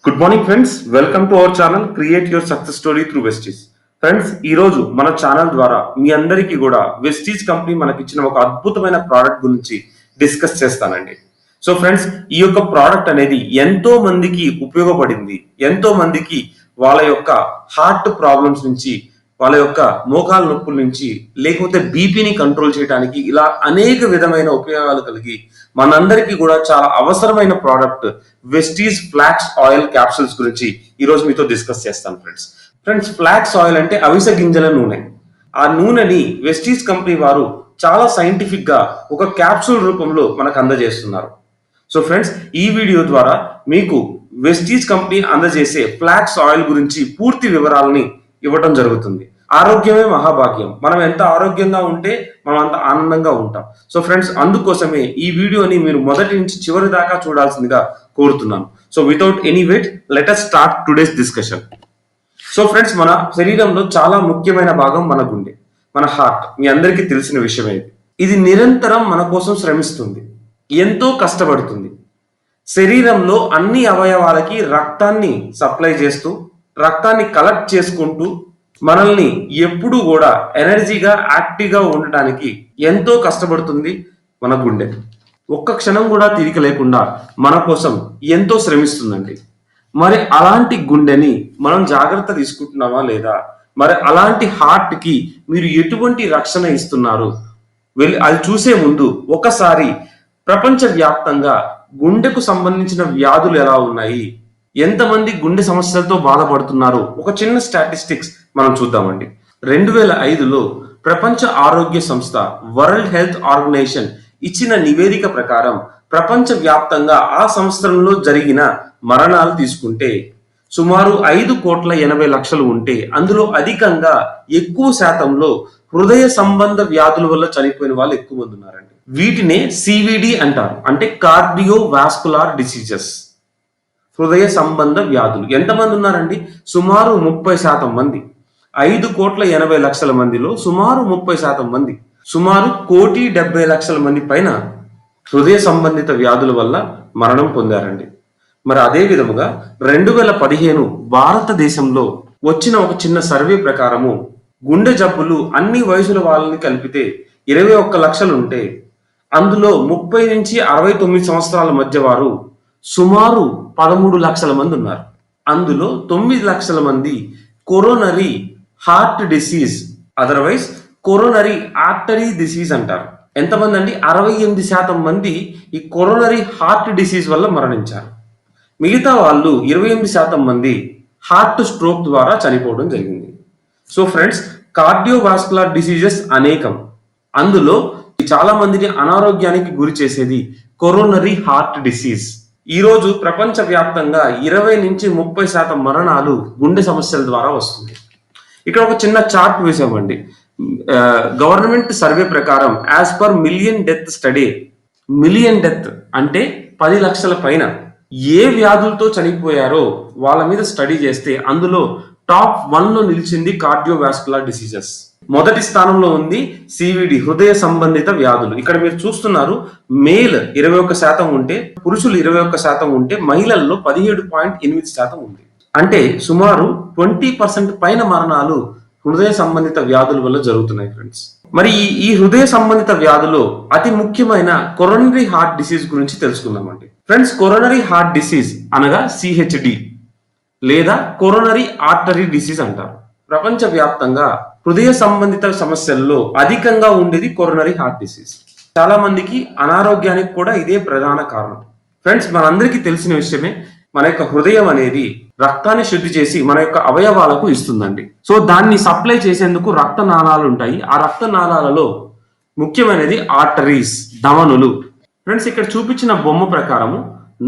Good morning friends, welcome to our channel create your success story through Vestige. Friends, ఈ రోజు మన channel ద్వారా మీ అందరికీ కూడా వెస్టీజ్ కంపెనీ మనకిచ్చిన ఒక అద్భుతమైన ప్రోడక్ట్ గురించి డిస్కస్ చేస్తానండి. సో ఫ్రెండ్స్, ఈ యొక్క ప్రోడక్ట్ అనేది ఎంతో మందికి ఉపయోగపడింది. ఎంతో మందికి వాళ్ళ యొక్క హార్ట్ ప్రాబ్లమ్స్ నుంచి, వాళ్ళ యొక్క మోకాల నొప్పుల నుంచి, లేకపోతే బీపీని కంట్రోల్ చేయడానికి ఇలా అనేక విధమైన ఉపయోగాలు కలిగి మనందరికీ కూడా చాలా అవసరమైన product Vestige flax oil capsules గురించి ఈ రోజు మీతో డిస్కస్ చేస్తాను. ఫ్రెండ్స్, ఫ్లాక్స్ ఆయిల్ అంటే అవిసె గింజల నూనె. ఆ నూనెని వెస్టీజ్ కంపెనీ వారు చాలా సైంటిఫిక్ గా ఒక క్యాప్సూల్ రూపంలో మనకు అందజేస్తున్నారు. సో ఫ్రెండ్స్, ఈ వీడియో ద్వారా మీకు వెస్టీజ్ కంపెనీ అందజేసే ఫ్లాక్స్ ఆయిల్ గురించి పూర్తి వివరాలని ఇవ్వటం జరుగుతుంది. ఆరోగ్యమే మహాభాగ్యం. మనం ఎంత ఆరోగ్యంగా ఉంటే మనం అంత ఆనందంగా ఉంటాం. సో ఫ్రెండ్స్, అందుకోసమే ఈ వీడియోని మీరు మొదటి నుంచి చివరి దాకా చూడాల్సిందిగా కోరుతున్నాను. So without any wait, let us start today's discussion. So friends, మన శరీరంలో చాలా ముఖ్యమైన భాగం మన గుండె, మన హార్ట్. మీ అందరికీ తెలిసిన విషయమే ఇది నిరంతరం మన కోసం శ్రమిస్తుంది, ఎంతో కష్టపడుతుంది. శరీరంలో అన్ని అవయవాలకి రక్తాన్ని సప్లై చేస్తూ, రక్తాన్ని కలెక్ట్ చేసుకుంటూ, మనల్ని ఎప్పుడు కూడా ఎనర్జీగా యాక్టివ్గా ఉండటానికి ఎంతో కష్టపడుతుంది మన గుండె. ఒక్క క్షణం కూడా తీరిక లేకుండా మన కోసం ఎంతో శ్రమిస్తుందండి. మరి అలాంటి గుండెని మనం జాగ్రత్త తీసుకుంటున్నామా లేదా? మరి అలాంటి హార్ట్ కి మీరు ఎటువంటి రక్షణ ఇస్తున్నారు? అది చూసే ముందు ఒకసారి ప్రపంచ వ్యాప్తంగా గుండెకు సంబంధించిన వ్యాధులు ఎలా ఉన్నాయి, ఎంతమంది గుండె సమస్యలతో బాధపడుతున్నారు, ఒక చిన్న స్టాటిస్టిక్స్ మనం చూద్దామండి. 2005లో ప్రపంచ ఆరోగ్య సంస్థ, వరల్డ్ హెల్త్ ఆర్గనైజేషన్ ఇచ్చిన నివేదిక ప్రకారం ప్రపంచ వ్యాప్తంగా ఆ సంవత్సరంలో జరిగిన మరణాలు తీసుకుంటే సుమారు 5,80,00,000 ఉంటే అందులో అధికంగా ఎక్కువ శాతంలో హృదయ సంబంధ వ్యాధుల వల్ల చనిపోయిన వాళ్ళు ఎక్కువ మంది ఉన్నారండి. వీటినే సివిడి అంటారు, అంటే కార్డియో వాస్కులార్ డిసీజెస్, హృదయ సంబంధ వ్యాధులు. ఎంతమంది ఉన్నారండి? సుమారు 30% మంది. 5,80,00,000 మందిలో సుమారు 30% మంది, సుమారు 1,70,00,000 మంది పైన హృదయ సంబంధిత వ్యాధుల వల్ల మరణం పొందారండి. మరి అదే విధముగా 2015 భారతదేశంలో వచ్చిన ఒక చిన్న సర్వే ప్రకారము గుండె జబ్బులు అన్ని వయసుల వాళ్ళని కలిపితే 21 లక్షలు ఉంటే అందులో 30 నుంచి 69 సంవత్సరాల మధ్య వారు సుమారు 13 లక్షల మంది ఉన్నారు. అందులో 9 లక్షల మంది coronary heart disease, otherwise coronary artery disease అంటారు. ఎంతమంది అండి? 68% మంది ఈ కొరోనరీ హార్ట్ డిసీజ్ వల్ల మరణించారు. మిగతా వాళ్ళు 28% మంది హార్ట్ స్ట్రోక్ ద్వారా చనిపోవడం జరిగింది. సో ఫ్రెండ్స్, కార్డియోవాస్కులర్ డిసీజెస్ అనేకం. అందులో చాలా మందిని అనారోగ్యానికి గురి చేసేది కొరోనరీ హార్ట్ డిసీజ్. ఈ రోజు ప్రపంచ వ్యాప్తంగా 20 నుంచి 30% మరణాలు గుండె సమస్యల ద్వారా వస్తుంది. ఇక్కడ ఒక చిన్న చార్ట్ వేసామండి. గవర్నమెంట్ సర్వే ప్రకారం as per million death study, million death అంటే 10 లక్షల పైన ఏ వ్యాధులతో చనిపోయారో వాళ్ళ మీద స్టడీ చేస్తే అందులో టాప్ 1లో నిలిచింది కార్డియోవాస్కులర్ డిసీజెస్. మొదటి స్థానంలో ఉంది సివిడి, హృదయ సంబంధిత వ్యాధులు. ఇక్కడ మీరు చూస్తున్నారు, మేల్ 21% ఉంటే, పురుషులు 21% ఉంటే, మహిళల్లో 17.8% ఉంది. అంటే సుమారు 20% పైన మరణాలు హృదయ సంబంధిత వ్యాధుల వల్ల జరుగుతున్నాయి. ఫ్రెండ్స్, మరి ఈ హృదయ సంబంధిత వ్యాధులు అతి ముఖ్యమైన కొరోనరీ హార్ట్ డిసీజ్ గురించి తెలుసుకుందామండి. ఫ్రెండ్స్, కొరోనరీ హార్ట్ డిసీజ్ అనగా సిహెచ్డి లేదా కొరోనరీ ఆర్టరీ డిసీజ్ అంటారు. ప్రపంచ వ్యాప్తంగా హృదయ సంబంధిత సమస్యల్లో అధికంగా ఉండేది కొరోనరీ హార్ట్ డిసీజ్. చాలా మందికి అనారోగ్యానికి కూడా ఇదే ప్రధాన కారణం. ఫ్రెండ్స్, మనందరికీ తెలిసిన విషయమే, మన యొక్క హృదయం అనేది రక్తాన్ని శుద్ధి చేసి మన యొక్క అవయవాలకు ఇస్తుందండి. సో దాన్ని సప్లై చేసేందుకు రక్తనాళాలు ఉంటాయి. ఆ రక్తనాళాలలో ముఖ్యమైనది ఆర్టరీస్, ధమనులు. ఫ్రెండ్స్, ఇక్కడ చూపించిన బొమ్మ ప్రకారము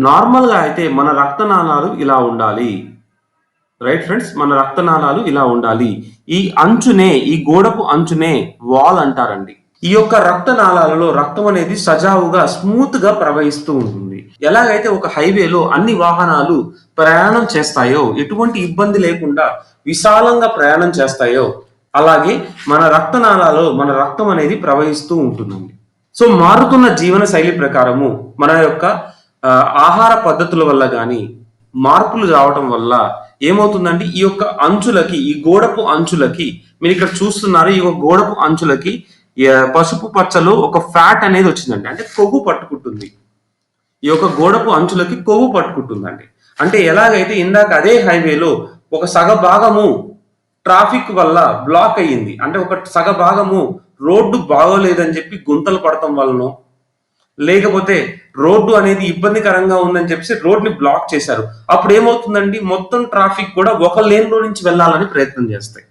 నార్మల్ గా అయితే మన రక్తనాళాలు ఇలా ఉండాలి. రైట్ ఫ్రెండ్స్, మన రక్తనాళాలు ఇలా ఉండాలి. ఈ అంచునే, ఈ గోడపు అంచునే వాల్ అంటారండి. ఈ యొక్క రక్తనాళాలలో రక్తం అనేది సజావుగా స్మూత్ గా ప్రవహిస్తూ ఉంటుంది. ఎలాగైతే ఒక హైవేలో అన్ని వాహనాలు ప్రయాణం చేస్తాయో, ఎటువంటి ఇబ్బంది లేకుండా విశాలంగా ప్రయాణం చేస్తాయో, అలాగే మన రక్తనాళాలలో మన రక్తం అనేది ప్రవహిస్తూ ఉంటుందండి. సో మారుతున్న జీవన శైలి ప్రకారము మన యొక్క ఆహార పద్ధతుల వల్ల కానీ, మార్పులు రావటం వల్ల ఏమవుతుందంటే ఈ యొక్క అంచులకి, ఈ గోడపు అంచులకి, మీరు ఇక్కడ చూస్తున్నారు, ఈ యొక్క గోడపు అంచులకి పసుపు పచ్చలో ఒక ఫ్యాట్ అనేది వచ్చిందండి. అంటే కొవ్వు పట్టుకుంటుంది. ఈ యొక్క గోడపు అంచులకి కొవ్వు పట్టుకుంటుందండి. అంటే ఎలాగైతే ఇందాక అదే హైవేలో ఒక సగ భాగము ట్రాఫిక్ వల్ల బ్లాక్ అయ్యింది, అంటే ఒక సగ భాగము రోడ్డు బాగోలేదని చెప్పి గుంతలు పడటం వలన, లేకపోతే రోడ్డు అనేది ఇబ్బందికరంగా ఉందని చెప్పేసి రోడ్ని బ్లాక్ చేశారు. అప్పుడు ఏమవుతుందండి, మొత్తం ట్రాఫిక్ కూడా ఒక లేన్ లో నుంచి వెళ్ళాలని ప్రయత్నం చేస్తాయి.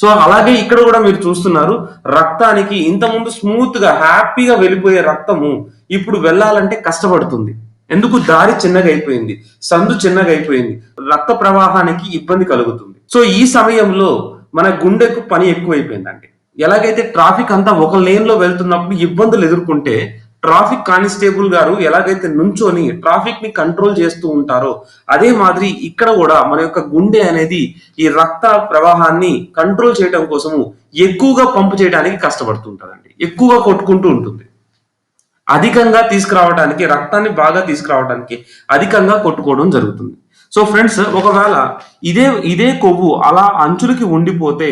సో అలాగే ఇక్కడ కూడా మీరు చూస్తున్నారు, రక్తానికి ఇంతకుముందు స్మూత్ గా హ్యాపీగా వెళ్ళిపోయే రక్తము ఇప్పుడు వెళ్ళాలంటే కష్టపడుతుంది. ఎందుకు? దారి చిన్నగా అయిపోయింది, సందు చిన్నగా అయిపోయింది, రక్త ప్రవాహానికి ఇబ్బంది కలుగుతుంది. సో ఈ సమయంలో మన గుండెకు పని ఎక్కువైపోయిందండి. ఎలాగైతే ట్రాఫిక్ అంతా ఒక లేన్ లో వెళ్తున్నప్పుడు ఇబ్బందులు ఎదుర్కొంటే ట్రాఫిక్ కానిస్టేబుల్ గారు ఎలాగైతే నుంచొని ట్రాఫిక్ ని కంట్రోల్ చేస్తూ ఉంటారో, అదే మాదిరి ఇక్కడ కూడా మన యొక్క గుండె అనేది ఈ రక్త ప్రవాహాన్ని కంట్రోల్ చేయడం కోసము ఎక్కువగా పంపు చేయడానికి కష్టపడుతుంటదండి, ఎక్కువగా కొట్టుకుంటూ ఉంటుంది. అధికంగా తీసుకురావడానికి, రక్తాన్ని బాగా తీసుకురావడానికి అధికంగా కొట్టుకోవడం జరుగుతుంది. సో ఫ్రెండ్స్, ఒకవేళ ఇదే కొవ్వు అలా అంచులకి ఉండిపోతే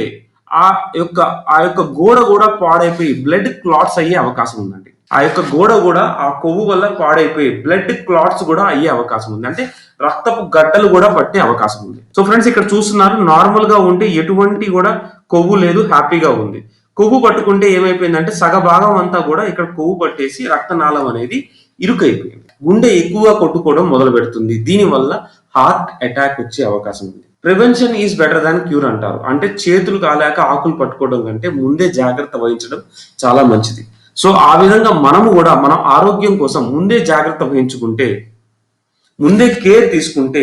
ఆ యొక్క గోడ కూడా పాడైపోయి బ్లడ్ క్లాట్స్ అయ్యే అవకాశం ఉందండి. ఆ యొక్క గోడ కూడా ఆ కొవ్వు వల్ల పాడైపోయి బ్లడ్ క్లాట్స్ కూడా అయ్యే అవకాశం ఉంది. అంటే రక్తపు గడ్డలు కూడా పట్టే అవకాశం ఉంది. సో ఫ్రెండ్స్, ఇక్కడ చూస్తున్నారు, నార్మల్ గా ఉంటే ఎటువంటి కూడా కొవ్వు లేదు, హ్యాపీగా ఉంది. కొవ్వు పట్టుకుంటే ఏమైపోయిందంటే సగ భాగం అంతా కూడా ఇక్కడ కొవ్వు పట్టేసి రక్తనాళం అనేది ఇరుకైపోయింది. గుండె ఎక్కువగా కొట్టుకోవడం మొదలు పెడుతుంది. దీనివల్ల హార్ట్ అటాక్ వచ్చే అవకాశం ఉంది. Prevention is better than cure అంటారు. అంటే చేతులు కాలేక ఆకులు పట్టుకోవడం కంటే ముందే జాగ్రత్త వహించడం చాలా మంచిది. సో ఆ విధంగా మనము కూడా మన ఆరోగ్యం కోసం ముందే జాగ్రత్త వహించుకుంటే, ముందే కేర్ తీసుకుంటే,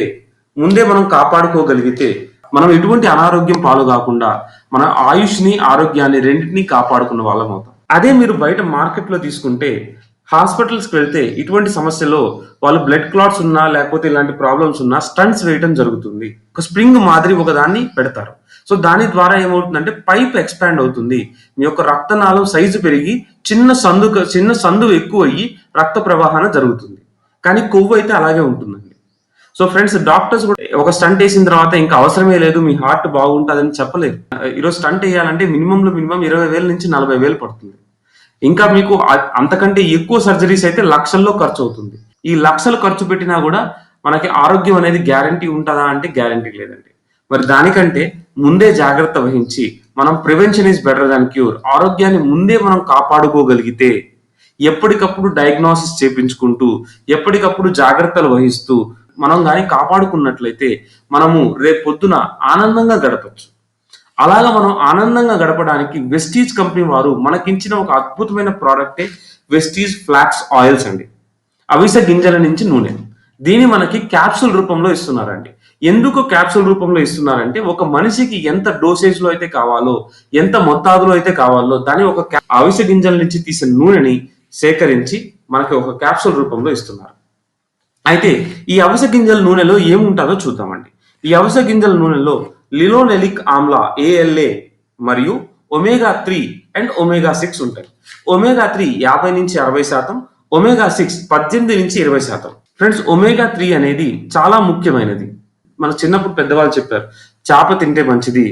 ముందే మనం కాపాడుకోగలిగితే మనం ఎటువంటి అనారోగ్యం పాలు కాకుండా మన ఆయుష్ని, ఆరోగ్యాన్ని రెండింటినీ కాపాడుకున్న వాళ్ళం అవుతాం. అదే మీరు బయట మార్కెట్లో తీసుకుంటే, హాస్పిటల్స్కి వెళ్తే ఇటువంటి సమస్యలో వాళ్ళు బ్లడ్ క్లాట్స్ ఉన్నా లేకపోతే ఇలాంటి ప్రాబ్లమ్స్ ఉన్నా స్టంట్స్ వేయడం జరుగుతుంది. ఒక స్ప్రింగ్ మాదిరి ఒక దాన్ని పెడతారు. సో దాని ద్వారా ఏమవుతుందంటే పైప్ ఎక్స్పాండ్ అవుతుంది, మీ యొక్క రక్తనాళం సైజు పెరిగి చిన్న సందు ఎక్కువ అయ్యి రక్త ప్రవాహన జరుగుతుంది. కానీ కొవ్వు అయితే అలాగే ఉంటుందండి. సో ఫ్రెండ్స్, డాక్టర్స్ కూడా ఒక స్టంట్ వేసిన తర్వాత ఇంకా అవసరమే లేదు, మీ హార్ట్ బాగుంటుందని చెప్పలేదు. ఈరోజు స్టంట్ వేయాలంటే మినిమం 20,000 నుంచి 40,000 పడుతుంది. ఇంకా మీకు అంతకంటే ఎక్కువ సర్జరీస్ అయితే లక్షల్లో ఖర్చు అవుతుంది. ఈ లక్షలు ఖర్చు పెట్టినా కూడా మనకి ఆరోగ్యం అనేది గ్యారంటీ ఉంటుందా అంటే గ్యారంటీ లేదండి. మరి దానికంటే ముందే జాగ్రత్త వహించి మనం prevention is better than cure, ఆరోగ్యాన్ని ముందే మనం కాపాడుకోగలిగితే, ఎప్పటికప్పుడు డయాగ్నోసిస్ చేపించుకుంటూ ఎప్పటికప్పుడు జాగ్రత్తలు వహిస్తూ మనం కానీ కాపాడుకున్నట్లయితే మనము రేపు పొద్దున ఆనందంగా గడపచ్చు. అలాగా మనం ఆనందంగా గడపడానికి వెస్టీజ్ కంపెనీ వారు మనకించిన ఒక అద్భుతమైన ప్రోడక్టే వెస్టీజ్ ఫ్లాక్స్ ఆయిల్స్ అండి. అవిసె గింజల నుంచి నూనె. దీన్ని మనకి క్యాప్సూల్ రూపంలో ఇస్తున్నారండి. ఎందుకు క్యాప్సూల్ రూపంలో ఇస్తున్నారంటే, ఒక మనిషికి ఎంత డోసేజ్ లో అయితే కావాలో, ఎంత మొత్తాదులో అయితే కావాలో దాన్ని ఒక అవిసె గింజల నుంచి తీసిన నూనెని సేకరించి మనకి ఒక క్యాప్సూల్ రూపంలో ఇస్తున్నారు. అయితే ఈ అవిసె గింజల నూనెలో ఏముంటుందో చూద్దామండి. ఈ అవిసె గింజల నూనెలో లినోలెనిక్ ఆమ్ల ALA మరియు ఒమేగా 3 అండ్ ఒమేగా 6 ఉంటాయి. ఒమేగా 3 50 నుంచి 60%, ఒమేగా 6 18 నుంచి 20%. ఫ్రెండ్స్, ఒమేగా 3 అనేది చాలా ముఖ్యమైనది. మన చిన్నప్పుడు పెద్దవాళ్ళు చెప్పారు, చేప తింటే మంచిది,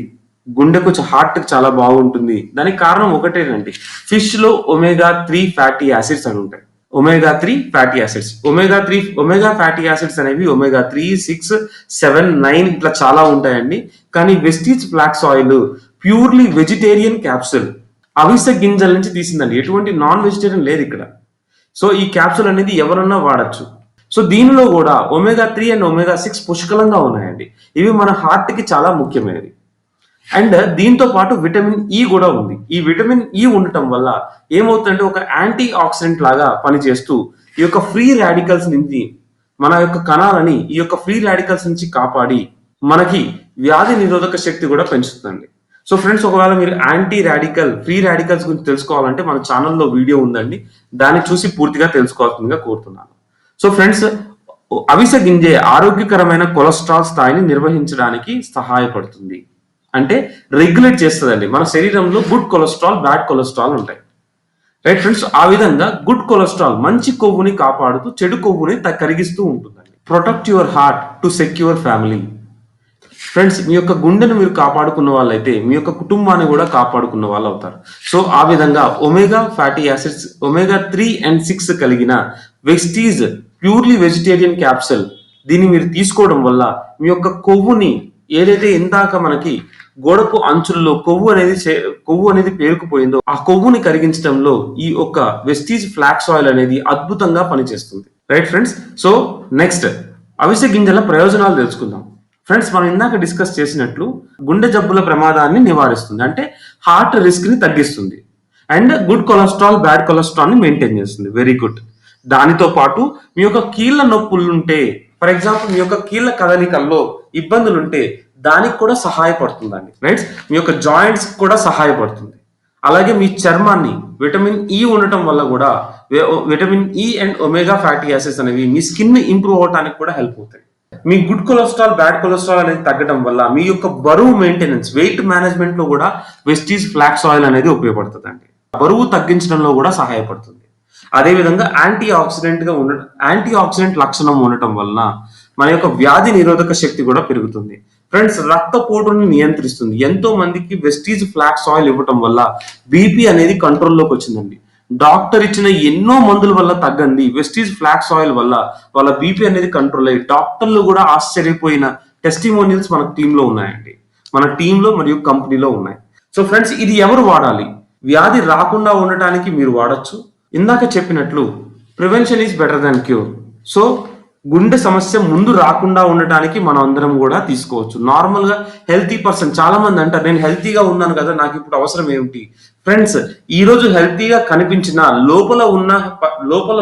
గుండెకు హార్ట్ చాలా బాగుంటుంది. దానికి కారణం ఒకటేనండి, ఫిష్ లో ఒమేగా 3 ఫ్యాటీ యాసిడ్స్ అని ఉంటాయి. Omega 3 fatty acids, omega fatty acids అనేవి ఒమేగా 3, 6, 7, 9 ఇట్లా చాలా ఉంటాయండి. కానీ Vestige flax oil purely vegetarian capsule, అవిసె గింజల నుంచి తీసిందండి. ఎటువంటి నాన్ వెజిటేరియన్ లేదు ఇక్కడ. సో ఈ క్యాప్సూల్ అనేది ఎవరన్నా వాడచ్చు. సో దీనిలో కూడా ఒమేగా 3 అండ్ ఒమేగా 6 పుష్కలంగా ఉన్నాయండి. ఇవి మన హార్ట్ కి చాలా ముఖ్యమైనవి. అండ్ దీంతో పాటు విటమిన్ E కూడా ఉంది. ఈ విటమిన్ E ఉండటం వల్ల ఏమవుతుందంటే ఒక యాంటీ ఆక్సిడెంట్ లాగా పనిచేస్తూ ఈ యొక్క ఫ్రీ రాడికల్స్ నుంచి మన యొక్క కణాలని ఈ యొక్క ఫ్రీ రాడికల్స్ నుంచి కాపాడి మనకి వ్యాధి నిరోధక శక్తి కూడా పెంచుతుందండి. సో ఫ్రెండ్స్, ఒకవేళ మీరు ఫ్రీ రాడికల్స్ గురించి తెలుసుకోవాలంటే మన ఛానల్లో వీడియో ఉందండి, దాన్ని చూసి పూర్తిగా తెలుసుకోవాల్సిందిగా కోరుతున్నాను. సో ఫ్రెండ్స్, అవిసె గింజ ఆరోగ్యకరమైన కొలెస్ట్రాల్ స్థాయిని నిర్వహించడానికి సహాయపడుతుంది. అంటే రెగ్యులేట్ చేస్తుందండి. మన శరీరంలో గుడ్ కొలెస్ట్రాల్, బ్యాడ్ కొలెస్ట్రాల్ ఉంటాయి. రైట్ ఫ్రెండ్స్, ఆ విధంగా గుడ్ కొలెస్ట్రాల్ మంచి కొవ్వుని కాపాడుతూ చెడు కొవ్వుని కరిగిస్తూ ఉంటుందండి. Protect your heart to secure family. Friends, మీ యొక్క గుండెను మీరు కాపాడుకున్న వాళ్ళైతే మీ యొక్క కుటుంబాన్ని కూడా కాపాడుకున్న వాళ్ళు అవుతారు. సో ఆ విధంగా omega fatty acids, omega 3 and 6 కలిగిన వెస్టీజ్ ప్యూర్లీ వెజిటేరియన్ క్యాప్సూల్, దీన్ని మీరు తీసుకోవడం వల్ల మీ యొక్క కొవ్వుని, ఏదైతే ఇందాక మనకి గోడకు అంచుల్లో కొవ్వు అనేది పేరుకుపోయిందో ఆ కొవ్వుని కరిగించడంలో ఈ యొక్క వెస్టీజ్ ఫ్లాక్స్ ఆయిల్ అనేది అద్భుతంగా పనిచేస్తుంది. Right friends. సో నెక్స్ట్, అవిసె గింజల ప్రయోజనాలు తెలుసుకుందాం. ఫ్రెండ్స్, మనం ఇందాక డిస్కస్ చేసినట్లు గుండె జబ్బుల ప్రమాదాన్ని నివారిస్తుంది, అంటే హార్ట్ రిస్క్ ని తగ్గిస్తుంది. And good cholesterol, bad cholesterol ని మెయింటైన్ చేస్తుంది. Very good. దానితో పాటు మీ యొక్క కీళ్ళ నొప్పులు ఉంటే, ఫర్ ఎగ్జాంపుల్ మీ యొక్క కీళ్ళ కదలికల్లో ఇబ్బందులు ఉంటే దానికి కూడా సహాయపడుతుందండి. రైట్. మీ యొక్క జాయింట్స్ కూడా సహాయపడుతుంది. అలాగే మీ చర్మాన్ని విటమిన్ ఈ ఉండటం వల్ల కూడా vitamin E and omega fatty acids అనేవి మీ స్కిన్ ఇంప్రూవ్ అవడానికి కూడా హెల్ప్ అవుతాయి. మీ గుడ్ కొలెస్ట్రాల్, బ్యాడ్ కొలెస్ట్రాల్ అనేది తగ్గడం వల్ల మీ యొక్క బరువు మెయింటెనెన్స్, వెయిట్ మేనేజ్మెంట్ లో కూడా వెస్టీజ్ ఫ్లాక్స్ ఆయిల్ అనేది ఉపయోగపడుతుంది అండి. బరువు తగ్గించడంలో కూడా సహాయపడుతుంది. అదేవిధంగా యాంటీ ఆక్సిడెంట్ లక్షణం ఉండటం వలన మన యొక్క వ్యాధి నిరోధక శక్తి కూడా పెరుగుతుంది. ఫ్రెండ్స్, రక్తపోటుని నియంత్రిస్తుంది. ఎంతో మందికి వెస్టీజ్ ఫ్లాక్స్ ఆయిల్ ఇవ్వటం వల్ల బీపీ అనేది కంట్రోల్లోకి వచ్చిందండి. డాక్టర్ ఇచ్చిన ఎన్నో మందుల వల్ల తగ్గండి వెస్టీజ్ ఫ్లాక్స్ ఆయిల్ వల్ల వాళ్ళ బీపీ అనేది కంట్రోల్ అయ్యి డాక్టర్లు కూడా ఆశ్చర్యపోయిన టెస్టిమోనియల్స్ మన టీంలో ఉన్నాయండి. మన టీంలో మరియు కంపెనీలో ఉన్నాయి. సో ఫ్రెండ్స్, ఇది ఎవరు వాడాలి? వ్యాధి రాకుండా ఉండటానికి మీరు వాడచ్చు. ఇందాక చెప్పినట్లు prevention is better than cure. So గుండె సమస్య ముందు రాకుండా ఉండటానికి మనం అందరం కూడా తీసుకోవచ్చు. నార్మల్ గా హెల్తీ పర్సన్, చాలా మంది అంటారు నేను హెల్తీగా ఉన్నాను కదా, నాకు ఇప్పుడు అవసరం ఏమిటి? ఫ్రెండ్స్, ఈ రోజు హెల్తీగా కనిపించిన లోపల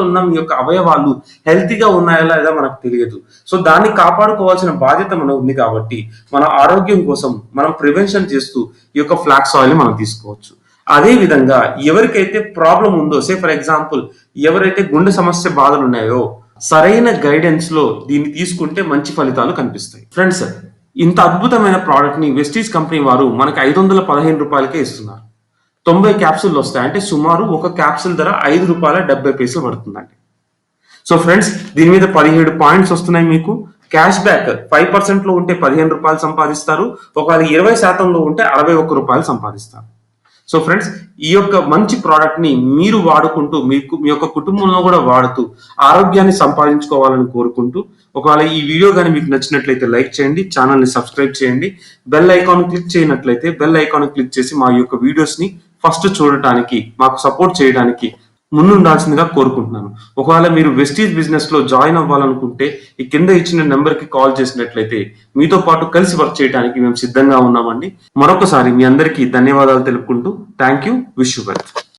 ఉన్న మీ యొక్క అవయవాలు హెల్తీగా ఉన్నాయా లేదా మనకు తెలియదు. సో దాన్ని కాపాడుకోవాల్సిన బాధ్యత మనకు ఉంది. కాబట్టి మన ఆరోగ్యం కోసం మనం ప్రివెన్షన్ చేస్తూ ఈ యొక్క ఫ్లాక్స్ ఆయిల్ మనం తీసుకోవచ్చు. అదే విధంగా ఎవరికైతే ప్రాబ్లం ఉందో, సే ఫర్ ఎగ్జాంపుల్ ఎవరైతే గుండె సమస్య బాధలు ఉన్నాయో, సరైన గైడెన్స్ లో దీన్ని తీసుకుంటే మంచి ఫలితాలు కనిపిస్తాయి. ఫ్రెండ్స్, ఇంత అద్భుతమైన ప్రోడక్ట్ ని వెస్టీజ్ కంపెనీ వారు మనకి 515 రూపాయలకే ఇస్తున్నారు. 90 క్యాప్సూల్ వస్తాయి. అంటే సుమారు ఒక క్యాప్సూల్ ధర ₹5.70 పడుతుందండి. సో ఫ్రెండ్స్, దీని మీద 17 పాయింట్స్ వస్తున్నాయి. మీకు క్యాష్ బ్యాక్ 5% లో ఉంటే ₹15 సంపాదిస్తారు. ఒకవేళ 20% లో ఉంటే ₹61 సంపాదిస్తారు. సో ఫ్రెండ్స్, ఈ యొక్క మంచి ప్రోడక్ట్ ని మీరు వాడుకుంటూ మీ యొక్క కుటుంబంలో కూడా వాడుతూ ఆరోగ్యాన్ని సంపాదించుకోవాలని కోరుకుంటూ, ఒకవేళ ఈ వీడియో కానీ మీకు నచ్చినట్లయితే లైక్ చేయండి, ఛానల్ ని సబ్స్క్రైబ్ చేయండి, బెల్ ఐకాన్ క్లిక్ చేయనట్లయితే బెల్ ఐకాన్ క్లిక్ చేసి మా యొక్క వీడియోస్ ని ఫస్ట్ చూడటానికి, మాకు సపోర్ట్ చేయడానికి ముందుండాల్సిందిగా కోరుకుంటున్నాను. ఒకవేళ మీరు వెస్టీజ్ బిజినెస్ లో జాయిన్ అవ్వాలనుకుంటే ఈ కింద ఇచ్చిన నెంబర్ కి కాల్ చేసినట్లయితే మీతో పాటు కలిసి వర్క్ చేయడానికి మేము సిద్ధంగా ఉన్నామండి. మరొకసారి మీ అందరికీ ధన్యవాదాలు తెలుపుకుంటూ thank you. Wish you well.